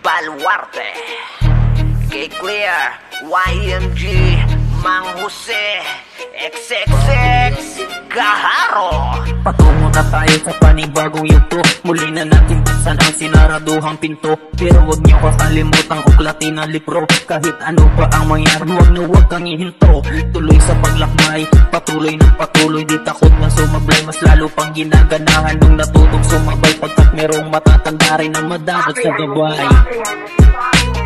Baluarte, K-Clear, YMG, Mang Jose, XXX, Kaharo. Patungo na tayo sa panibagong yugto. Muli na natin buksan ang sinaraduhang pinto. Pero huwag niyo kakalimutang uklatin ang libro. Kahit ano pa ang mangyari, huwag kang ihinto. Tuloy sa paglakbay, patuloy ng patuloy. Di takot na sumablay, mas lalo pang ginaganahan nung natutong sumabay. Pagkat merong matatanda rin ang madagat sa gabay.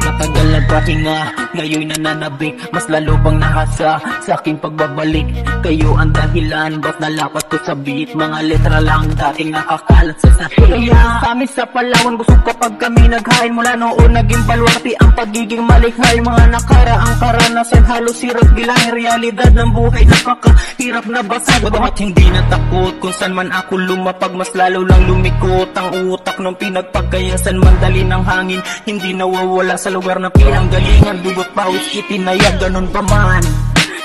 Matagal nagpahinga, ngayon nananabik. Mas lalo pang nahasa sa aking pagbabalik. Kayo ang dahilan, ba't nalapat ko sa beat? Mga letra lang dating nakakalat sa sakit. Kaya sa amin sa Palawan, busog kapag kami naghain. Mula noon naging baluarte ang pagiging malikhay. Mga nakaraang karanasan, halos hirap bilang realidad ng buhay. Nakakahirap na basag, bagamat hindi natakot. Kung saan man ako lumapag, mas lalo lang lumikot. Ang utak ng pinagpagkayasan, mandali ng hangin. Hindi nawawala sa lugar na pinanggalingan. Dugot pawis itinayag, ganun pa man.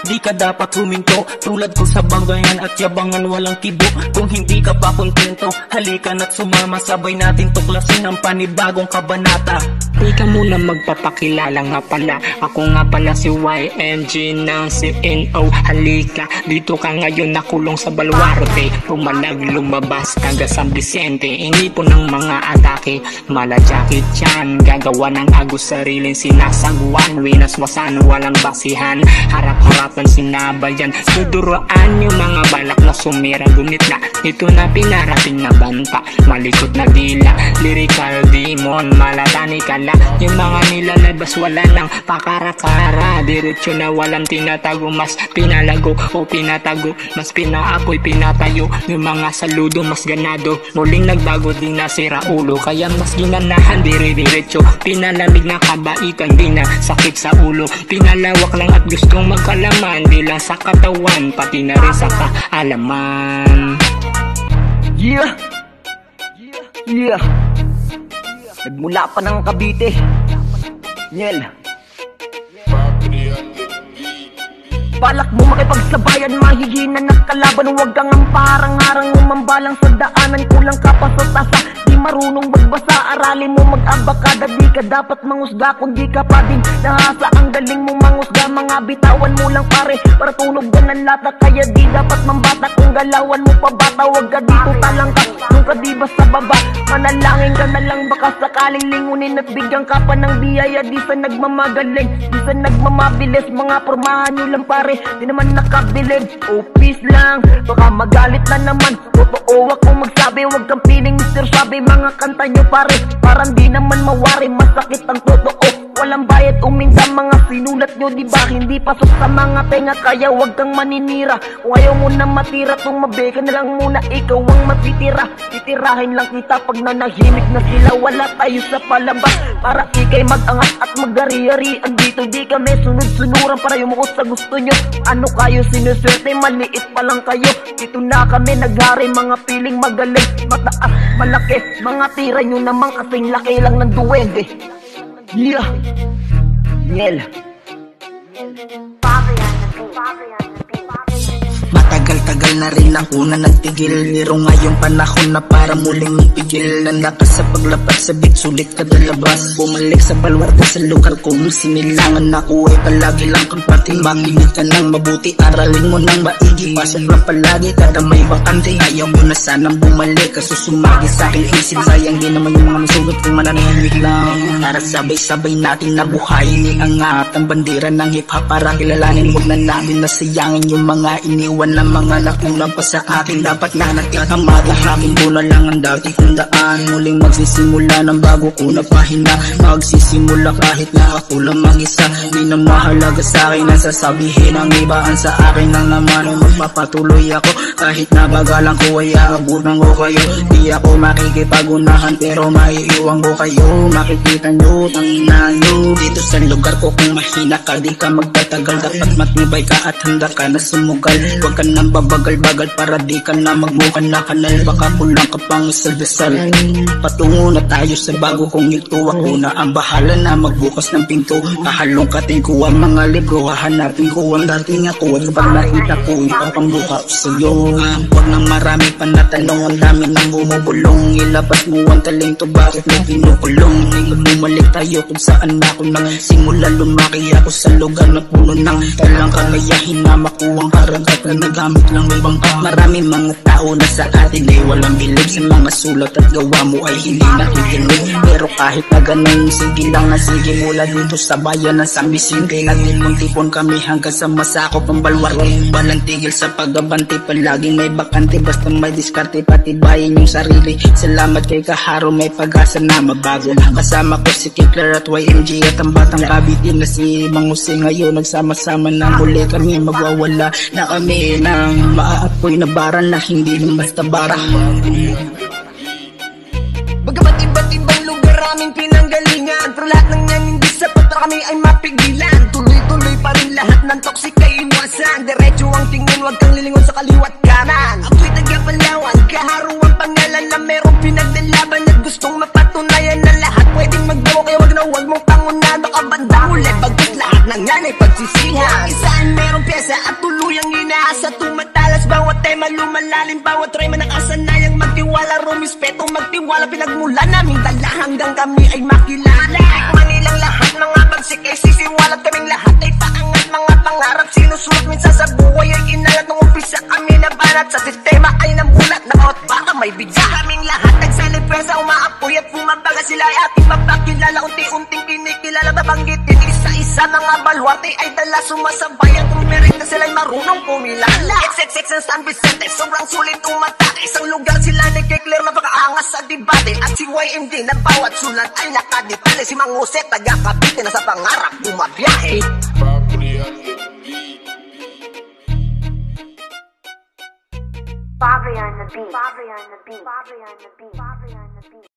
Di ka dapat huminto, tulad ko sa banggayan at yabangan walang kibo. Kung hindi ka pa kontento, halika na't sumama. Sabay natin tuklasin ang panibagong kabanata. Ika muna magpapakilala nga pala. Ako nga pala si YMG ng CNO. Halika, dito ka ngayon nakulong sa Baluarte. Pumalag lumabas taga San Vicente. Hindi po ng mga atake, mala Jackie Chan. Gagawa ng agos sariling sinasagwan. Winaswasan walang basihan, harap-harapan sinabayan. Suduroan yung mga balak na sumira. Gunit na ito na pinarating na banta. Malikot na dila, lyrical demon. Malatani ka lang, yung mga nilalabas wala nang pakara-kara. Diretso na walang tinatago, mas pinalago o pinatago, mas pinaapoy pinatayo. Yung mga saludo mas ganado, muling nagbago din nasira ulo. Kaya mas ginanahan dire-diretso, pinalamig na kabaitan, di na sakit sa ulo. Pinalawak lang at gustong magkalaman, di lang sa katawan, pati na rin sa kaalaman. Yeah! Yeah! Nagmula pa ng Cavite, Niel. Balak mo makipagsabayan, mahihina na kalaban. Huwag kang ang parang-harang umambalang sa daanan. Kulang ka pa sa tasa, di marunong magbasa. Aralin mo mag-abakada, di ka dapat mangusga. Kung di ka pa din nahasa, ang galing mo mangusga. Mga bitawan mo lang pare, para tunog ka ng lata. Kaya di dapat mambata, kung galawan mo pa bata. Huwag ka dito talang ka, nung ka di ba sa baba. Manalangin ka na lang, baka sakaling lingunin at bigyan ka pa ng biyaya. Di sa nagmamagaling, di sa nagmamabilis. Mga pormahan nyo lang pare, di naman nakabilib. Oh peace lang, baka magalit na naman. Totoo ako magsabi, huwag kang piling Mr. Sabi. Mga kanta nyo pare, parang di naman mawari. Masakit ang totoo, walang bayad uminda. Mga sinulat nyo diba hindi pasok sa mga tenga. Kaya huwag kang maninira, kung ayaw mo na matira. Tumabi ka na lang muna, ikaw ang matitira. Titirahin lang kita pag nanahimik na sila. Wala tayo sa palabas, para ikay mag-angat at mag-ari-arian. Dito di kami sunod-sunuran para yumuot sa gusto nyo. Ano kayo sinuswerte, maliit pa lang kayo. Dito na kami naghari, mga piling magaling, mataas, malaki. Mga tira nyo namang kasing laki lang ng duwende. Yeah! Niel. Matagal-tagal na rin ako na nagtigil. Pero ngayong panahon na para muling mipigil. Nanakas sa paglapat sa beat, sulit kadalabas. Bumalik sa Baluarte sa lugar kong sinilangan ako. Ay palagi lang kang pating, makinig ka ng mabuti. Aralin mo ng maigi, pasok lang palagi. Kada may bakante, ayaw mo na sanang bumalik. Kaso sumagi sa aking isip, sayang din naman yung mga nasugot kung mananahimik lang. Para sabay-sabay natin nabuhayin, iangat ang bandera ng hip-hop para kilalanin. Huwag na namin nasayangin yung mga iniwan ng mga nakulang pa sa akin. Dapat na nagkakamata, hakin ko na lang ang dati kong daan. Muling magsisimula ng bago ko na pahina. Magsisimula kahit na ako lang mag-isa. Di na mahalaga sa akin ang sasabihin ng iba. Ang sa akin lang naman ay magpapatuloy ako. Kahit na bagalan ko ay aabutan ko kayo. Di ako makikipagunahan pero maiiwan ko kayo. Makikita nyo, tangina nyo dito sa lugar ko. Kung mahina ka, di ka magtatagal. Dapat matibay ka at handa ka na sumugal. Huwag ka nang mabagal-bagal para di ka na magmukan na kanal. Baka kulang ka pang isal-dasal. Patungo na tayo sa bago kong ito. Ako na ang bahala na magbukas ng pinto. Kahalongkatin ko ang mga libro, hahanapin ko ang dating ako. At kapag nakita ko, ipapambuka ko sa'yo. Huwag nang marami pa na tanong, ang dami nang bumubulong. Ilabas mo ang talento, bakit may pinukulong? Bumalik tayo kung saan ako nang simula. Lumaki ako sa lugar na puno ng talang kagayahin na makuwang karagatan na gamit lang may bangka. Maraming mga tao na sa atin ay walang bilib sa mga sulat at gawa mo ay hindi nakikinig. Pero kahit na ganun, sige lang na sige mula dito sa bayan ng San Vicente. Natin tipon kami hanggang sa masakop ang balwarte. Walang tigil sa pagabante, palaging may bakante. Basta may diskarte, patibayin yung sarili. Salamat kay Kaharo, may pag-asa na mabago. Kasama ko si Kikler at YMG at ang batang Cavite na si Mang Jose. Ngayon nagsama-sama na muli kami, magwawala na kami ng maaapoy na bara na hindi nang basta bara. Bagamat iba't ibang lugar aming pinanggalingan, pero lahat ng yan hindi sapat para kami ay mapigilan. Tuloy-tuloy pa rin lahat ng toxic ay iwasan. Diretso ang tingin, wag kang lilingon sa kaliwat kanan. Ako'y taga-Palawan, Kaharo ang pangalan na merong pinagdalaban at gustong mapatunayan na lahat pwedeng magbago. Kaya wag na wag mong pangunado ka banda ulit. Pagkat lahat ng yan ay pagsisihan. Isaan merong pyesa at tuluyang inaasa. Tumatalas bawat tema, lumalalim bawat rema. Nakasanayang magtiwala, rumispeto magtiwala. Pinagmula namin dala hanggang kami ay makilala. Manilang lahat, mga bagsik ay sisiwalat. Kaming lahat ay paangat, mga pangarap sinusulat. Minsan sa buhay ay kinalat. Nung umpisa kami na banat, sa sistema ay namulat. Nakot baka may bigla. Kaming lahat nagsalipwesa, umaapoy at bumabaga. Sila ay ating mapakilala, unti-unting kinikilala. Babanggitin isa-isa, mga baluarte ay dala. Sumasabay ang tumirik na sila'y marunong pumilala. XXX ng San Vicente, sobrang sulit umatake. Isang lugar sila nagkiklear na pag-aangas sa debate. At si YMD na bawat sulat ay nakadetale. Si Mang Jose taga-Cavite na sa pangarap bumabiyahe. Bobby on the beat. Bobby on the beat. Bobby on the beat. Bobby on the beat.